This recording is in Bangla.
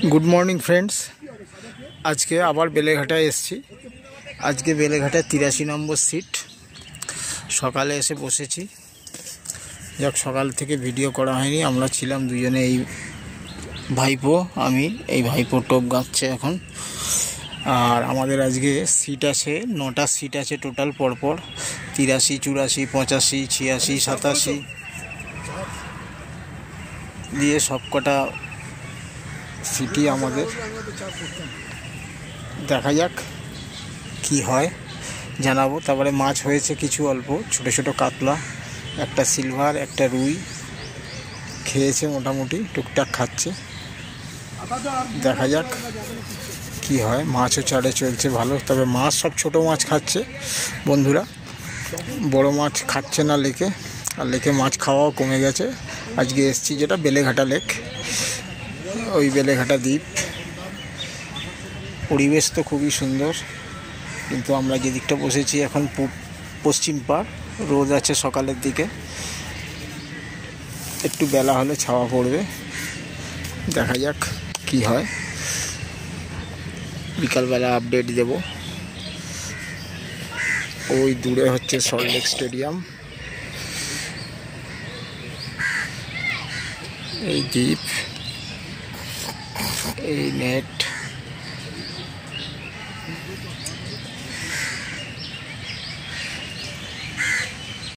Good morning friends. आज के आबार बेलेघाटाय एसेছি। आज के बेलेघाटाय 83 नम्बर सीट सकाले एसे बसेছি। যাক সকাল থেকে ভিডিও করা হয়নি, আমরা ছিলাম দুজনে, এই ভাইপো আমি, এই ভাইপো টপ গাচ্ছে এখন। আর আমাদের আজকে সিট আছে 9টা সিট আছে টোটাল, পরপর 83, 84, 85, 86, 87 দিয়ে সবকটা সিটি আমাদের। দেখা যাক কি হয়, জানাবো। তারপরে মাছ হয়েছে কিছু অল্প, ছোট ছোট কাতলা, একটা সিলভার, একটা রুই খেয়েছে, মোটামুটি টুকটাক খাচ্ছে। দেখা যাক কি হয়। মাছও চারে চলছে ভালো, তবে মাছ সব ছোট মাছ খাচ্ছে বন্ধুরা, বড় মাছ খাচ্ছে না লেকে। আর লেকে মাছ খাওয়াও কমে গেছে। আজকে এসছি যেটা বেলেঘাটা লেক, ওই বেলেঘাটা দ্বীপ। পরিবেশ তো খুবই সুন্দর, কিন্তু আমরা যে দিকটা বসেছি এখন পশ্চিম পাড়, রোদ আছে সকালের দিকে, একটু বেলা হলে ছাওয়া পড়বে। দেখা যাক কি হয়, বিকালবেলা আপডেট দেব। ওই দূরে হচ্ছে সল্টলেক স্টেডিয়াম, এই দ্বীপ, এই নেট।